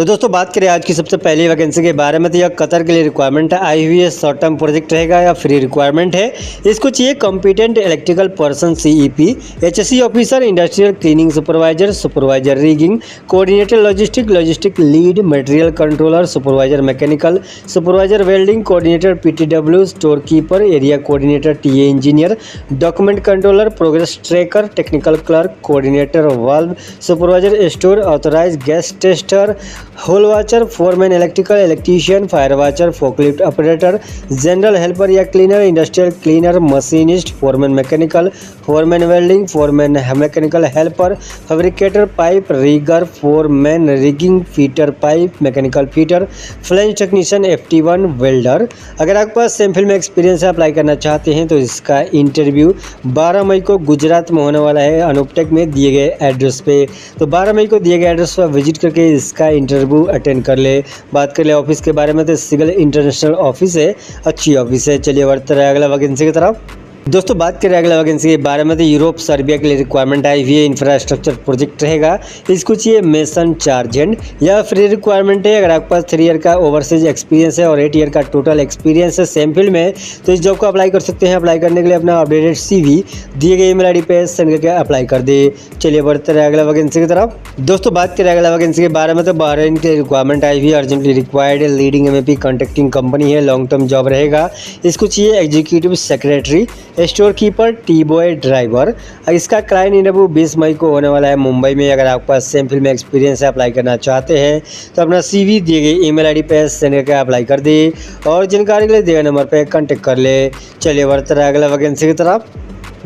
तो दोस्तों बात करें आज की सबसे पहली वैकेंसी के बारे में, तो यह कतर के लिए रिक्वायरमेंट आई हुई है। शॉर्ट टर्म प्रोजेक्ट रहेगा या फ्री रिक्वायरमेंट है। इसको चाहिए competent electrical person CEP, HSC officer, industrial cleaning supervisor, supervisor rigging, coordinator logistic lead, material controller, supervisor mechanical, supervisor welding, coordinator PTW, store keeper, area coordinator, TA engineer, document controller, progress tracker, technical clerk, coordinator valve, supervisor store, authorise gas tester, hole watcher, foreman electrical, electrician, fire watcher, forklift operator, general helper या cleaner, industrial cleaner, machinist, foreman mechanical, foreman welding, foreman mechanical helper, fabricator, pipe rigour, foreman rigging, fitter pipe, mechanical fitter, flange technician, FT1 welder. अगर आपके पास same field में experience है, apply करना चाहते हैं तो इसका इंटरव्यू 12 मई को गुजरात में होने वाला है, अनुपटेक में दिए गए एड्रेस पे। तो 12 मई को दिए गए एड्रेस पर विजिट करके इसका इंटरव्यू अटेंड कर ले। बात कर ले ऑफिस के बारे में, तो सिगल इंटरनेशनल ऑफिस है, अच्छी ऑफिस है। चलिए बढ़ते रहे अगला वैकेंसी की तरफ। दोस्तों बात करें अगला वैकेंसी के बारे में, तो यूरोप सर्बिया के लिए रिक्वायरमेंट आई हुई है। इंफ्रास्ट्रक्चर प्रोजेक्ट रहेगा, इसको चाहिए मेसन चार्जेंट या फ्री रिक्वायरमेंट है। अगर आपके पास 3 ईयर का ओवरसीज एक्सपीरियंस है और 8 ईयर का टोटल एक्सपीरियंस है सेम फील्ड में, तो इस जॉब को अप्लाई कर सकते हैं। अप्लाई करने के लिए अपना अपडेटेड CV दिए गए ईमेल ID पे सेंड करके अप्लाई कर दे। चलिए बढ़ते रहे अगला वैकेंसी की तरफ। दोस्तों बात करें अगला वैकेंसी के बारे में, तो बहरीन के रिक्वायरमेंट आई हुई है, urgently required, leading MEP contracting company है, लॉन्ग टर्म जॉब रहेगा। इसको चाहिए executive secretary, store keeper, T boy, driver. इसका क्लाइंट इंटरव्यू 20 मई को होने वाला है मुंबई में। अगर आपके पास सेम फील्ड में एक्सपीरियंस है, अप्लाई करना चाहते हैं तो अपना CV दिए गए ईमेल ID पे सेंड करके अप्लाई कर दे और जानकारी के लिए दिए गए नंबर पे कांटेक्ट कर ले। चलिए बढ़ते रहे अगला वैकेंसी की तरफ।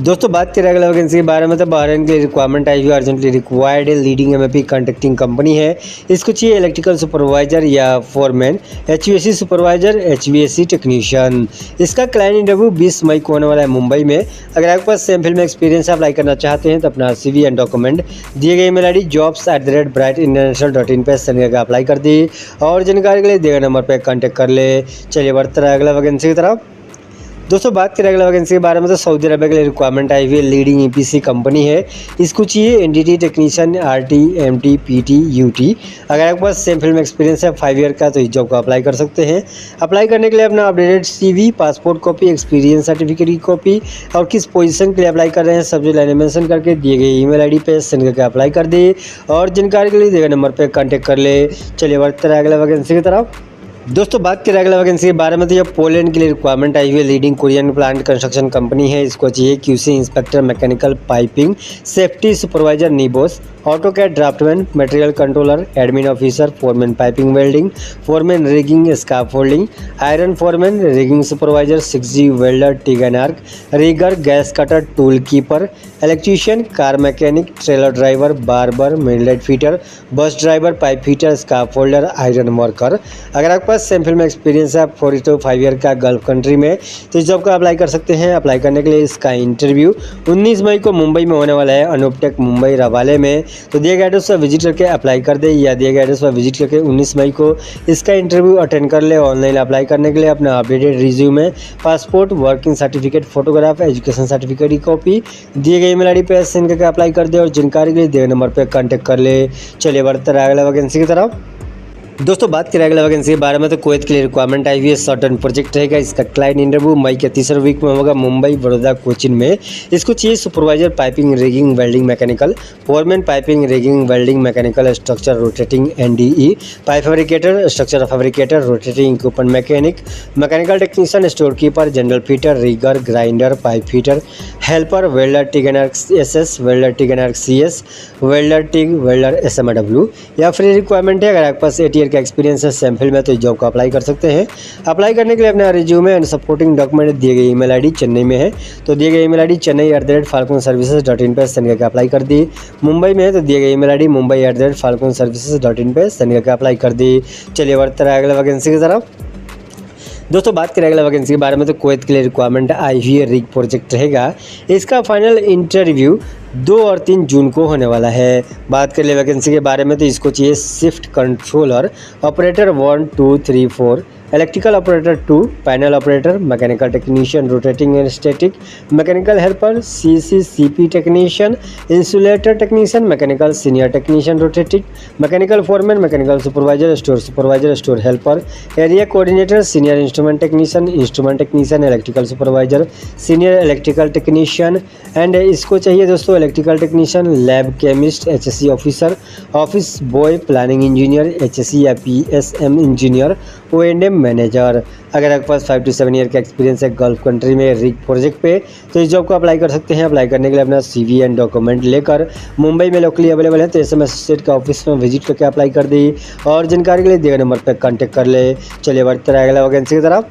दोस्तों बात करें अगला वैकेंसी के बारे में, तो बहरीन के लिए रिक्वायरमेंट आई हुई है, urgently required, leading MEP contracting company है। इसको चाहिए इलेक्ट्रिकल सुपरवाइजर या foreman, HVAC supervisor, HVAC technician. इसका क्लाइंट इंटरव्यू 20 मई को होने वाला है मुंबई में। अगर आपके पास सेम फील्ड में एक्सपीरियंस है, अप्लाई करना चाहते हैं तो अपना CV एंड डॉक्यूमेंट दिए गए ईमेल ID jobs@brightinternational.in पे सेंड करके अप्लाई कर दी और जानकारी के लिए दिए गए नंबर पर कॉन्टैक्ट कर ले। चलिए बढ़ते रहे अगला वैकेंसी की तरफ। दोस्तों बात करें अगला वैकेंसी के बारे में, तो सऊदी अरब के लिए रिक्वायरमेंट आई हुई है, लीडिंग EPC कंपनी है। इसको चाहिए NDT technician, RT, MT, PT, UT। अगर आपके पास सेम फील्ड में एक्सपीरियंस है 5 ईयर का, तो इस जॉब को अप्लाई कर सकते हैं। अप्लाई करने के लिए अपना updated CV, passport copy, experience certificate की कॉपी और किस पोजीशन के लिए अप्लाई कर रहे हैं सब्जेक्ट लाइन मेंशन करके दिए गए ईमेल ID पे सेंड करके अप्लाई कर दे और जानकारी के लिए दिए गए नंबर पर कॉन्टैक्ट कर ले। चलिए बढ़ते रहे अगला वैकेंसी की तरफ। दोस्तों बात करें अगला वैकेंसी के बारे में, तो यह पोलैंड के लिए रिक्वायरमेंट आई हुई है, leading Korean plant construction company है। इसको चाहिए QC inspector, mechanical piping, safety supervisor, नीबोस, AutoCAD draftman, material controller, admin officer, foreman piping welding, foreman rigging scaffolding, iron foreman, rigging supervisor, 6G welder, TIG and arc, rigger, gas cutter, tool keeper, electrician, car mechanic, trailer driver, barber, millwright fitter, bus driver, pipe fitter, scaffolder, iron worker. अगर आपके पास same field में experience है 4 to 5 year का gulf country में, तो इस job को अप्लाई कर सकते हैं। अप्लाई करने के लिए इसका इंटरव्यू 19 मई को मुंबई में होने वाला है, अनुपटेक मुंबई रवाले में। तो दिए गए एड्रेस पर विजिट करके अप्लाई कर दे या दिए गए एड्रेस पर विजिट करके 19 मई को इसका इंटरव्यू अटेंड कर ले। ऑनलाइन अप्लाई करने के लिए अपना updated resume, passport, working certificate, photograph, education certificate की कॉपी दिए गए ईमेल ID पे सेंड करके अप्लाई कर दे और जानकारी के लिए दिए गए नंबर पर कॉन्टैक्ट कर ले। चलिए बढ़ते रहे अगला वैकेंसी की तरफ। दोस्तों बात करें अगला वैकेंसी के बारे में, तो कुवैत के लिए रिक्वायरमेंट आई हुई है, शॉर्ट टर्म प्रोजेक्ट रहेगा। इसका क्लाइंट इंटरव्यू मई के तीसरे वीक में होगा मुंबई, बड़ौदा, कोचिन में। इसको चाहिए supervisor piping, rigging, welding, mechanical, foreman piping, rigging, welding, mechanical, structure rotating, NDE, pipe fabricator, structure fabricator, rotating equipment mechanic, mechanical technician, store keeper, general fitter, rigger, grinder, pipe fitter, helper, welder, TIG and arc SS, welder, TIG and arc CS, welder, tig, welder SMW या free requirement है। अगर आपके पास 8 year का experience है same field में, तो इस जॉब को अप्लाई कर सकते हैं। अप्लाई करने के लिए अपना रिज्यूमे एंड सपोर्टिंग डॉक्यूमेंट दिए गए ईमेल ID चेन्नई में है, तो दिए गए ईमेल ID chennai@falconservices.in पे सेंड करके अप्लाई कर दी। मुंबई में है तो दिए गए ईमेल ID mumbai@falconservices.in पे सेंड करके अप्लाई कर दी। चलिए बढ़ते रहे अगला वैकेंसी की तरफ। दोस्तों बात करें अगला वैकेंसी के बारे में, तो कुवैत के लिए रिक्वायरमेंट आई हुई है, रिग प्रोजेक्ट रहेगा। इसका फाइनल इंटरव्यू 2 और 3 जून को होने वाला है। बात कर ले वैकेंसी के बारे में, तो इसको चाहिए shift controller, operator 1 2 3 4, electrical operator 2, panel operator, mechanical technician rotating and static, mechanical helper, CCCP technician, insulator technician, mechanical senior technician rotating, mechanical foreman, mechanical supervisor, store helper, area coordinator, senior instrument technician, electrical supervisor, senior electrical technician and इसको चाहिए दोस्तों electrical technician, lab chemist, HSC officer, office boy, planning engineer, HSC या PSM engineer, O&M manager. अगर आपके पास 5 to 7 year का experience है gulf country में रिग प्रोजेक्ट पे तो इस जॉब को अप्लाई कर सकते हैं। अप्लाई करने के लिए अपना CV एंड डॉक्यूमेंट लेकर मुंबई में लोकली अवेलेबल है तो SMS स्टेट का ऑफिस में विजिट करके अप्लाई कर दी और जानकारी के लिए दिए गए नंबर पर कॉन्टैक्ट कर ले। चलिए बढ़ते रहे अगला वैकेंसी की तरफ।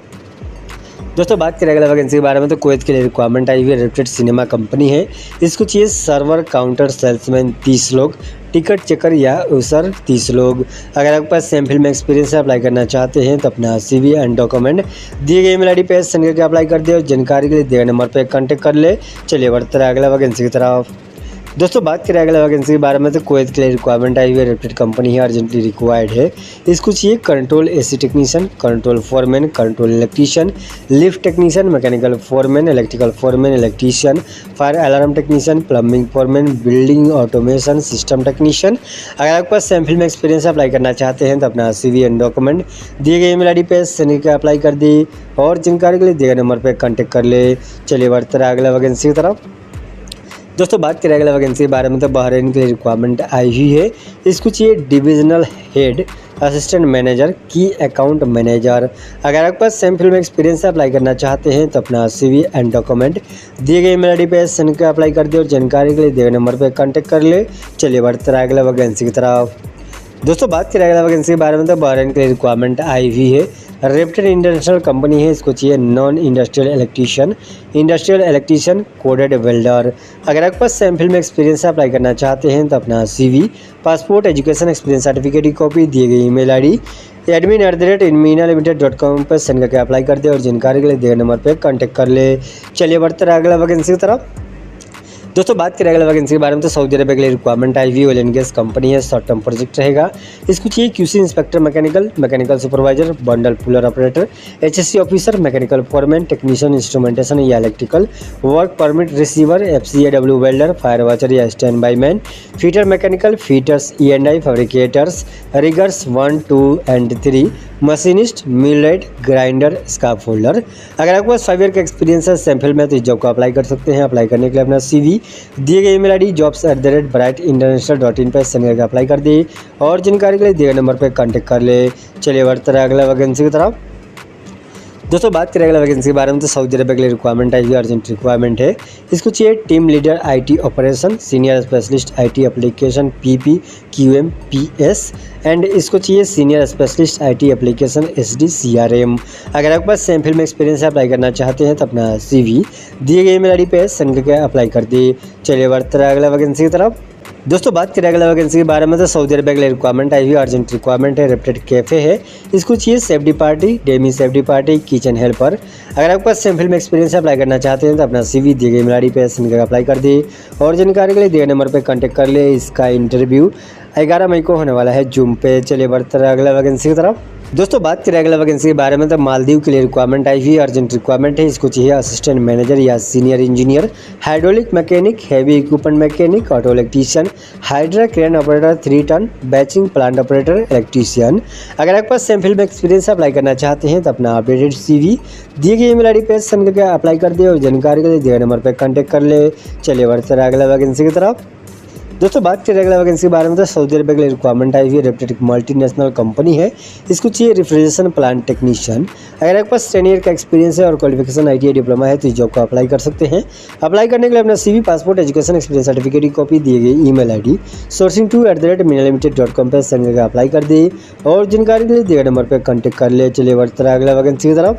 दोस्तों बात करें अगला वैकेंसी के बारे में तो कुवैत के लिए रिक्वायरमेंट आई हुई है। रेप्यूटेड सिनेमा कंपनी है, इसको चाहिए सर्वर काउंटर सेल्समैन 30 लोग, टिकट चेकर या यूजर 30 लोग। अगर आपके पास सेम फील्ड में एक्सपीरियंस है अप्लाई करना चाहते हैं तो अपना CV एंड डॉक्यूमेंट दिए गए ईमेल ID पे सेंड करके अप्लाई कर दे और जानकारी के लिए दिए गए नंबर पर कॉन्टैक्ट कर ले। चलिए बढ़ते रहे अगला वैकेंसी की तरफ। दोस्तों बात करें अगला वैकेंसी के बारे में तो कुवैत के लिए रिक्वायरमेंट आई हुई है। रेप्यूटेड कंपनी है, अर्जेंटली रिक्वायर्ड है। इसको चाहिए control AC technician, control foreman, control electrician, lift technician, mechanical foreman, electrical foreman, electrician, fire alarm technician, plumbing foreman, building automation system technician. अगर आपके पास सेम फील्ड में एक्सपीरियंस अप्लाई करना चाहते हैं तो अपना CV एंड डॉक्यूमेंट दिए गए ईमेल ID पे सेंड करके अप्लाई कर दी और जानकारी के लिए दिए गए नंबर पर कॉन्टैक्ट कर ले। चलिए बढ़ते रहे अगला वैकेंसी की तरफ। दोस्तों बात करें अगला वैकेंसी के बारे में तो बहरीन के लिए रिक्वायरमेंट आई हुई है। इसको चाहिए डिविजनल हेड, असिस्टेंट मैनेजर, की अकाउंट मैनेजर। अगर आपके पास सेम फील्ड में एक्सपीरियंस अप्लाई करना चाहते हैं तो अपना CV एंड डॉक्यूमेंट दिए गए ईमेल ID पे सेंड कर अप्लाई कर दे और जानकारी के लिए दिए गए नंबर पर कॉन्टैक्ट कर ले। चलिए बढ़ते रहे अगला वैकेंसी की तरफ। दोस्तों बात करें अगला वैकेंसी के बारे में तो बहरीन के लिए रिक्वायरमेंट आई हुई है। रेप्यूटेड इंटरनेशनल कंपनी है, इसको चाहिए non industrial electrician, coded welder. अगर आपके पास सेम फील्ड में एक्सपीरियंस अप्लाई करना चाहते हैं तो अपना CV, passport, education experience certificate की कॉपी दिए गई ईमेल ID admin@inminalimited.com पर सेंड करके अप्लाई कर दे और जानकारी के लिए दिए नंबर पर कॉन्टैक्ट कर ले। चलिए बढ़ते रहे अगला वैकेंसी की तरफ। दोस्तों बात करें अगला वैकेंसी के बारे में तो सऊदी अरब के लिए रिक्वायरमेंट आई हुई ऑयल एंड गैस कंपनी है, शॉर्ट टर्म प्रोजेक्ट रहेगा। इसको चाहिए QC inspector, mechanical supervisor, bundle puller operator, HSC officer, mechanical foreman, technician instrumentation या electrical, work permit receiver, FCAW welder, fire watcher या stand by man, fitter mechanical, fitters, E&I fabricators, riggers 1, 2 and 3, machinist, millwright, grinder, scaffolder. अगर आपके पास 5 year का experience है sample में तो इस जॉब को अप्लाई कर सकते हैं। अप्लाई करने के लिए अपना CV दिए गए ईमेल ID jobs@brightinternational.in पर सेंड करके अप्लाई कर दी और जानकारी के लिए दिए गए नंबर पर कॉन्टैक्ट कर ले। चलिए बढ़ते रहे अगला वैकेंसी की तरफ। दोस्तों बात करें अगला वैकेंसी के बारे में तो सऊदी अरब के लिए रिक्वायरमेंट आई हुई अर्जेंट रिक्वायरमेंट है। इसको चाहिए team leader IT operation, senior specialist IT application PP QM PS and इसको चाहिए senior specialist IT application SD CRM। अगर आपके पास सेम फील्ड में एक्सपीरियंस अप्लाई करना चाहते हैं तो अपना CV दिए गए ईमेल ID पे सेंड करके अप्लाई कर दी। चलिए बढ़ते रहे अगला वैकेंसी की तरफ। दोस्तों बात करें अगला वैकेंसी के बारे में तो सऊदी अरब के लिए रिक्वायरमेंट आई हुई अर्जेंट रिक्वायरमेंट है। रेप्यूटेड कैफे है, इसको चाहिए safety party, Demi safety party, kitchen helper. अगर आपके पास सेम फील्ड में एक्सपीरियंस अप्लाई करना चाहते हैं तो अपना CV दिए गए ईमेल ID पे सेंड करके अप्लाई कर दी और जानकारी के लिए दिए नंबर पर कॉन्टैक्ट कर ले। इसका इंटरव्यू 11 मई को होने वाला है जूम पे। चलिए बढ़ते रहे अगला वैकेंसी की तरफ। दोस्तों बात करें अगला वैकेंसी के बारे में तो मालदीव के लिए रिक्वायरमेंट आई हुई अर्जेंट रिक्वायरमेंट है। इसको चाहिए असिस्टेंट मैनेजर या senior engineer, hydraulic mechanic, heavy equipment mechanic, auto electrician, hydra crane operator, 3 ton, batching plant operator, electrician. अगर आपके पास सेम फील्ड में एक्सपीरियंस अप्लाई करना चाहते हैं तो अपना अपडेटेड CV दिए गए ईमेल ID पे सेंड करके अप्लाई कर दे और जानकारी के लिए दिए नंबर पर कॉन्टैक्ट कर ले। चलिए बढ़ते रहे अगला वैकेंसी की तरफ। दोस्तों बात करें अगला वैकेंसी के बारे में तो सऊदी अरब के लिए रिक्वायरमेंट आई हुई है। रेप्यूटेड मल्टीनेशनल कंपनी है, इसको चाहिए रेफ्रिजरेशन प्लांट टेक्नीशियन। अगर आपके पास 10 ईयर का एक्सपीरियंस है और क्वालिफिकेशन ITI डिप्लोमा है तो इस जॉब को अप्लाई कर सकते हैं। अप्लाई करने के लिए अपना CV, passport, education experience certificate की कॉपी दिए गई ईमेल ID sourcing2@minalimited.com पर सेंड करके अप्लाई कर दी और जानकारी के लिए दिए गए नंबर पर कॉन्टैक्ट कर ले। चलिए बढ़ते रहे अगला वैकेंसी की तरफ।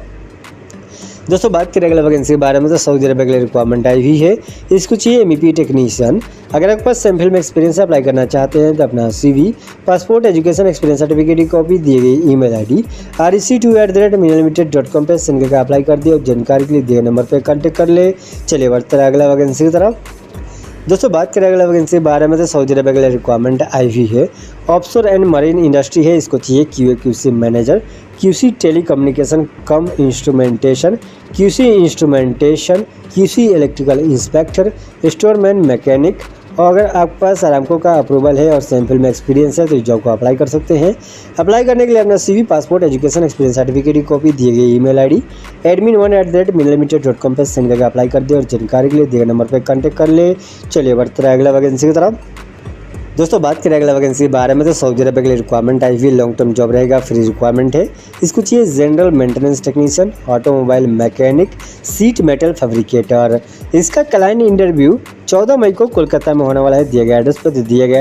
दोस्तों बात करें अगला वैकेंसी के बारे में तो सऊदी अरब के लिए रिक्वायरमेंट आई हुई है। इसको चाहिए MEP टेक्नीशियन। अगर आपके पास सेम फील्ड में एक्सपीरियंस अप्लाई करना चाहते हैं तो अपना CV, passport, education experience certificate की कॉपी दिए गई ईमेल ID rec2@minalimited.com पर सेंड करके अप्लाई कर दिए और जानकारी के लिए दिए नंबर पर कॉन्टैक्ट कर ले। चलिए बढ़ते रहे अगला वैकेंसी की तरफ। दोस्तों बात करें अगला वैकेंसी के बारे में तो सऊदी अरब के लिए रिक्वायरमेंट आई हुई है। ऑफशोर एंड मरीन इंडस्ट्री है, इसको चाहिए QA/QC manager, QC telecommunication cum instrumentation, QC electrical inspector, storeman mechanic. और अगर आपके पास अरामको का अप्रूवल है और सैम्पल में एक्सपीरियंस है तो इस जॉब को अप्लाई कर सकते हैं। अप्लाई करने के लिए अपना CV, passport, education, experience certificate की कॉपी, दिए गए ईमेल ID admin1@minlimited.com पर सेंड करके अप्लाई कर दे और जानकारी के लिए दिए गए नंबर पर कॉन्टैक्ट कर ले। चलिए बढ़ते रहे अगला वैकेंसी की तरफ। दोस्तों बात करें अगला वैकेंसी के बारे में तो सऊदी अरब के लिए रिक्वायरमेंट आई हुई लॉन्ग टर्म जॉब रहेगा, फ्री रिक्वायरमेंट है। इसको चाहिए general maintenance technician, automobile mechanic, seat metal fabricator. इसका क्लाइंट इंटरव्यू 14 मई को कोलकाता में होने वाला है। दिए गए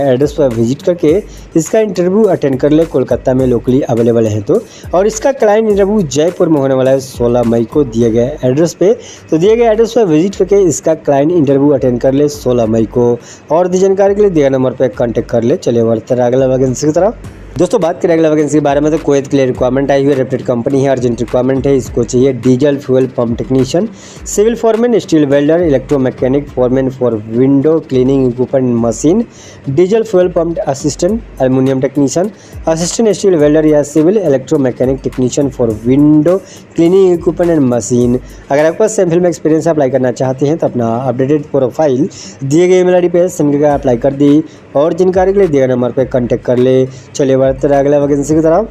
एड्रेस पर विजिट करके इसका इंटरव्यू अटेंड कर ले, कोलकाता में लोकली अवेलेबल है तो। और इसका क्लाइंट इंटरव्यू जयपुर में होने वाला है 16 मई को दिए गए एड्रेस पे। तो दिए गए एड्रेस पर विजिट करके इसका क्लाइंट इंटरव्यू अटेंड कर ले 16 मई को। और दी जानकारी के लिए दिए गए नंबर पर कॉन्टैक्ट कर ले। चलिए बढ़ते हैं अगला वैकेंसी की तरफ। दोस्तों बात करें अगला वैकेंसी के बारे में तो कुवैत के लिए रिक्वायरमेंट आई हुई है, रेप्यूटेड कंपनी है, अर्जेंट रिक्वायरमेंट है। इसको चाहिए diesel fuel pump technician, civil foreman, steel welder, electromechanic, foreman for window cleaning equipment machine, diesel fuel pump assistant, aluminium technician, assistant steel welder या civil electromechanic technician for window cleaning equipment and machine. अगर आपके पास sample में experience apply करना चाहते हैं तो अपना अपडेटेड प्रोफाइल दिए गए ईमेल ID पे सेंड करके अप्लाई कर दी और जानकारी के लिए दिए गए नंबर पर कॉन्टैक्ट कर ले। चलिए बढ़ते रहे अगला वैकेंसी की तरफ।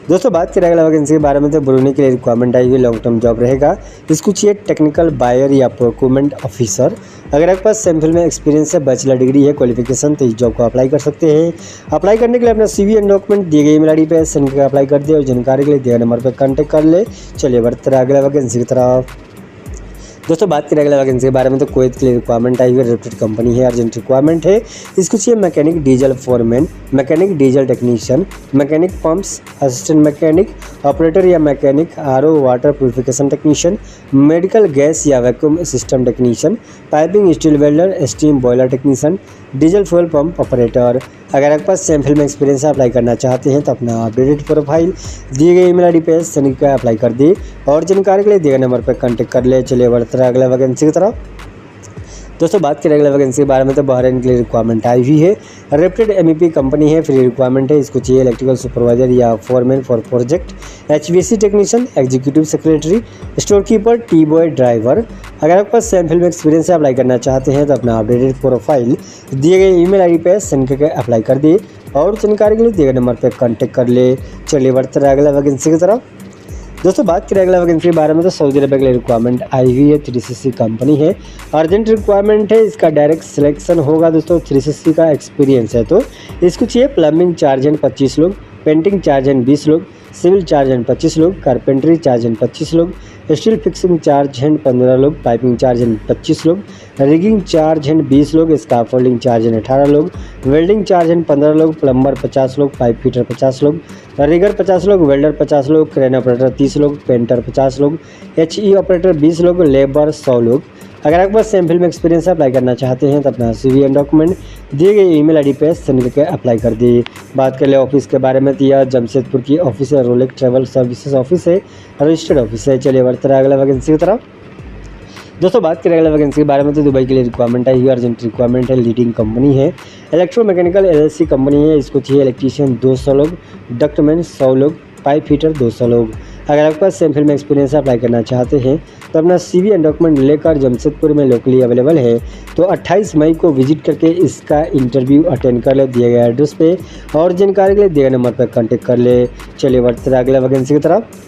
दोस्तों बात करें अगला वैकेंसी के बारे में तो ब्रूनी के लिए रिक्वायरमेंट आई हुई लॉन्ग टर्म जॉब रहेगा। इसको चाहिए टेक्निकल बायर या प्रोक्योरमेंट ऑफिसर। अगर आपके पास सैम्पल में एक्सपीरियंस है, बैचलर डिग्री है, क्वालिफिकेशन, तो इस जॉब को अप्लाई कर सकते हैं। अप्लाई करने के लिए अपना CV एंड डॉक्यूमेंट दिए गए ईमेल ID पे सेंड करके अप्लाई कर दे और जानकारी के लिए दिए गए नंबर पर कॉन्टैक्ट कर ले। चलिए बढ़ते रहे अगला वैकेंसी की तरफ। दोस्तों बात करें अगला वैकेंसी के बारे में तो कुवैत के लिए रिक्वायरमेंट आई हुई है, रेप्यूटेड कंपनी है, अर्जेंट रिक्वायरमेंट है। इसको चाहिए mechanic diesel foreman, mechanic diesel technician, mechanic pumps, assistant mechanic, operator या mechanic, RO water purification technician, medical gas या vacuum system technician, piping steel welder, steam boiler technician, diesel fuel pump operator. अगर आपके पास sample में experience apply करना चाहते हैं तो अपना अपडेटेड प्रोफाइल दिए गए ईमेल ID पे सेंड करके अप्लाई कर दी और जानकारी के लिए दिए गए नंबर पर कॉन्टैक्ट कर ले। चलिए बढ़ते रहे अगला वैकेंसी की तरफ। दोस्तों बात करें अगला वैकेंसी के बारे में तो बहरीन के लिए रिक्वायरमेंट आई हुई है, रेप्यूटेड MEP कंपनी है, फ्री रिक्वायरमेंट है। इसको चाहिए इलेक्ट्रिकल सुपरवाइजर या foreman for project, HVAC technician, executive secretary, store keeper, T boy, driver. अगर आपके पास सैम्पल में एक्सपीरियंस से अप्लाई करना चाहते हैं तो अपना अपडेटेड प्रोफाइल दिए गए ईमेल ID पे सेंड करके अप्लाई कर दिए और जानकारी के लिए दिए गए नंबर पर कॉन्टैक्ट कर ले। चलिए बढ़ते रहे अगला वैकेंसी की तरफ। दोस्तों बात करें अगला वैकेंसी के बारे में तो सऊदी अरब के लिए रिक्वायरमेंट आई हुई है, 360 कंपनी है, अर्जेंट रिक्वायरमेंट है। इसका डायरेक्ट सिलेक्शन होगा दोस्तों, 360 का एक्सपीरियंस है तो इसको चाहिए प्लम्बिंग चार्जेंट 25 लोग, पेंटिंग चार्जेंट 20 लोग, सिविल चार्जेंट 25 लोग, कारपेंटरी चार्जेंट 25 लोग, स्टील फिक्सिंग चार्जेंट 15 लोग, पाइपिंग चार्जेंट 25 लोग, रिगिंग चार्जेंट 20 लोग, स्काफोल्डिंग चार्जेंट 18 लोग, वेल्डिंग चार्जेंट 15 लोग, प्लम्बर 50 लोग, पाइप फिटर 50 लोग, रिगर 50 लोग, वेल्डर 50 लोग, क्रेन ऑपरेटर 30 लोग, पेंटर 50 लोग, HE ऑपरेटर 20 लोग, लेबर 100 लोग। अगर आपके पास सैम्पल में एक्सपीरियंस अप्लाई करना चाहते हैं तो अपना CV एंड डॉक्यूमेंट दिए गए ईमेल ID पे सेंड करके अप्लाई कर दी। बात कर ले ऑफिस के बारे में तो यह जमशेदपुर की ऑफिस है, रोलेक्स ट्रैवल सर्विसेज ऑफिस है, रजिस्टर्ड ऑफिस है। चलिए बढ़ते रहे अगला वैकेंसी की तरफ। दोस्तों बात करें अगला वैकेंसी के बारे में तो दुबई के लिए रिक्वायरमेंट आई हुई, अर्जेंट रिक्वायरमेंट है, लीडिंग कंपनी है, इलेक्ट्रोमैकेनिकल LLC कंपनी है। इसको चाहिए इलेक्ट्रीशियन 200 लोग, डक्टमैन 100 लोग, पाइप फिटर 200 लोग। अगर आपके पास सैम्पल में एक्सपीरियंस अप्लाई करना चाहते हैं तो अपना CV एंड डॉक्यूमेंट लेकर जमशेदपुर में लोकली अवेलेबल है तो 28 मई को विजिट करके इसका इंटरव्यू अटेंड कर ले दिए गए एड्रेस पे और जानकारी के लिए दिए गए नंबर पर कॉन्टैक्ट कर ले। चलिए बढ़ते रहे अगला वैकेंसी की तरफ।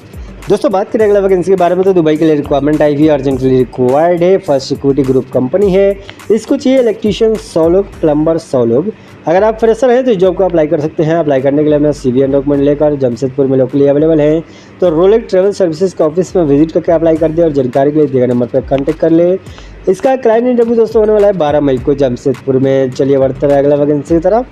दोस्तों बात करें अगला वैकेंसी के बारे में तो दुबई के लिए रिक्वायरमेंट आई हुई, अर्जेंटली रिक्वायर्ड है, फर्स्ट सिक्योरिटी ग्रुप कंपनी है। इसको चाहिए इलेक्ट्रीशियन 100 लोग, प्लम्बर 100 लोग। अगर आप फ्रेशर हैं तो इस जॉब को अप्लाई कर सकते हैं। अप्लाई करने के लिए अपना CV एंड डॉक्यूमेंट लेकर जमशेदपुर में लोकली अवेलेबल है तो रोलेक्स ट्रैवल सर्विसेज के ऑफिस में विजिट करके अप्लाई कर दे और जानकारी के लिए दिए गए नंबर पर कॉन्टैक्ट कर ले। इसका क्लाइंट इंटरव्यू दोस्तों होने वाला है 12 मई को जमशेदपुर में। चलिए बढ़ते रहे अगला वैकेंसी की तरफ।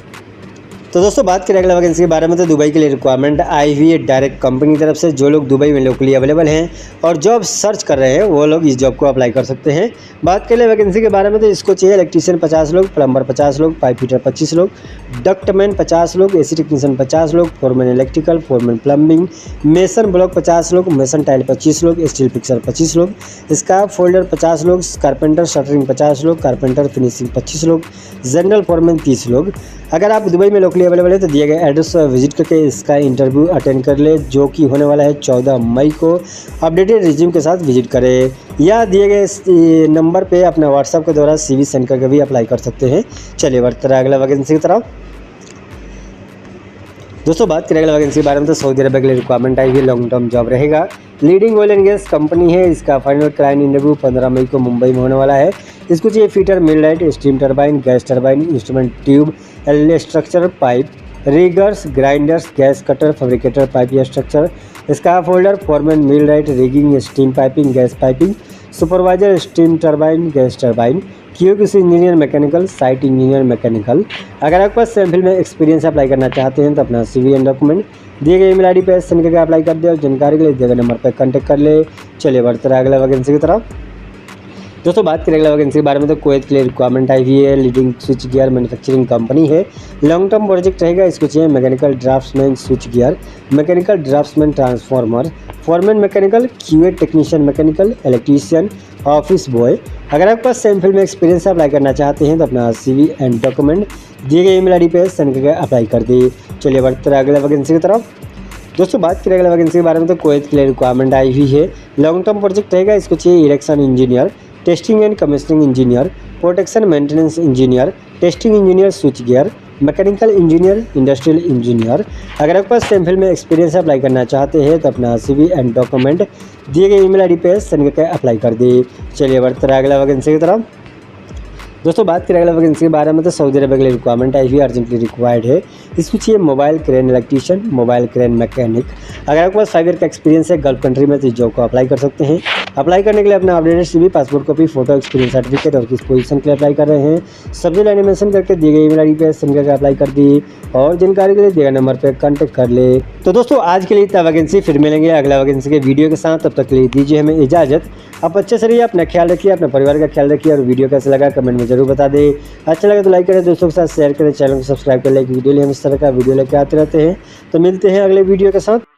तो दोस्तों बात करें अगला वैकेंसी के बारे में तो दुबई के लिए रिक्वायरमेंट आई हुई है डायरेक्ट कंपनी की तरफ से। जो लोग दुबई में लोकली अवेलेबल हैं और जॉब सर्च कर रहे हैं वो लोग इस जॉब को अप्लाई कर सकते हैं। बात करें वैकेंसी के बारे में तो इसको चाहिए इलेक्ट्रीशियन 50 लोग, प्लम्बर 50 लोग, पाइप फिटर 25 लोग, डक्टमैन 50 लोग, AC टेक्नीशियन 50 लोग, foreman electrical, foreman plumbing, mason block 50 लोग, मेसन टाइल 25 लोग, स्टील फिक्सर 25 लोग, स्काफ फोल्डर 50 लोग, कारपेंटर शटरिंग 50 लोग, कारपेंटर फिनिशिंग 25 लोग, जनरल फोरमैन 30 लोग। अगर आप दुबई में लोकली लिए अवेलेबल है। तो दिए गए एड्रेस पर विजिट करके इसका इंटरव्यू अटेंड कर ले, जो कि होने वाला है 14 मई को। अपडेटेड रिज्यूम के साथ विजिट करें या दिए गए नंबर पे अपना व्हाट्सएप के द्वारा CV सेंड करके भी अप्लाई कर सकते हैं। चलिए बढ़ते रहे अगला वैकेंसी की तरफ। दोस्तों बात करें अगला वैकेंसी के बारे में, तो सऊदी अरब के लिए रिक्वायरमेंट आई हुई लॉन्ग टर्म जॉब रहेगा। Leading oil and gas company है। इसका फाइनल क्लाइंट इंटरव्यू 15 मई को मुंबई में होने वाला है। इसको चाहिए fitter, millwright, steam turbine, gas turbine, instrument tube, L structure pipe, riggers, grinders, gas cutter, fabricator pipe या structure, scaffolder, foreman, millwright, rigging, steam piping, gas piping, supervisor, steam turbine, gas turbine, QC engineer mechanical, site engineer mechanical. अगर आपके पास sample में experience apply करना चाहते हैं तो अपना CV एंड डॉक्यूमेंट दिए गए ईमेल ID पे सेंड करके अप्लाई कर दे और जानकारी के लिए दिए गए नंबर पर कॉन्टैक्ट कर ले। चलिए बढ़ते रहे अगला वैकेंसी की तरफ। दोस्तों बात करें अगला वैकेंसी के बारे में, तो कुवैत के लिए रिक्वायरमेंट आई हुई है। Leading switchgear manufacturing company है। लॉन्ग टर्म प्रोजेक्ट रहेगा। इसको चाहिए mechanical draftsman switchgear, mechanical draftsman transformer, foreman mechanical, QA technician mechanical, electrician, office boy. अगर आपके पास सैम्पल में एक्सपीरियंस अप्लाई करना चाहते हैं तो अपना CV एंड डॉक्यूमेंट दिए गए ईमेल ID पे सेंड करके अप्लाई कर दी। चलिए बढ़ते रहे अगले वैकेंसी की तरफ। दोस्तों बात करें अगले वैकेंसी के बारे में, तो कुवैत के लिए रिक्वायरमेंट आई हुई है। लॉन्ग टर्म प्रोजेक्ट रहेगा। इसको चाहिए erection engineer, testing and commissioning engineer, protection maintenance engineer, testing engineer switch gear, mechanical engineer, industrial engineer. अगर आपके पास सैम्पल में एक्सपीरियंस अप्लाई करना चाहते हैं तो अपना CV एंड डॉक्यूमेंट दिए गए ईमेल ID पे सेंड करके अप्लाई कर दी। चलिए बढ़ते रहे अगला वैकेंसी की तरफ। दोस्तों बात करें अगला वैकेंसी के बारे में, तो सऊदी अरब के लिए रिक्वायरमेंट आई हुई अर्जेंटली रिक्वायर्ड है। इसको चाहिए mobile crane electrician, mobile crane mechanic. अगर आपके पास 5 ईयर का एक्सपीरियंस है गल्फ कंट्री में तो इस जॉब को अप्लाई कर सकते हैं। अप्लाई करने के लिए अपना updated CV, passport copy, photo, experience certificate और किस पोजीशन के लिए अप्लाई कर रहे हैं सब्जेक्ट लाइन मेंशन करके दिए गए ईमेल ID पे सेंड करके अप्लाई कर दी और जानकारी के लिए दिए गए नंबर पर कॉन्टैक्ट कर ले। तो दोस्तों आज के लिए इतना वैकेंसी, फिर मिलेंगे अगला वैकेंसी के वीडियो के साथ। तब तक के लिए दीजिए हमें इजाज़त। आप अच्छे से रहिए, अपना ख्याल रखिए, अपने परिवार का ख्याल रखिए और वीडियो कैसा लगा कमेंट में जरूर बता दें। अच्छा लगे तो लाइक करें, दोस्तों के साथ शेयर करें, चैनल को सब्सक्राइब कर लें। वीडियो लिए हम इस तरह का वीडियो लेकर आते रहते हैं। तो मिलते हैं अगले वीडियो के साथ।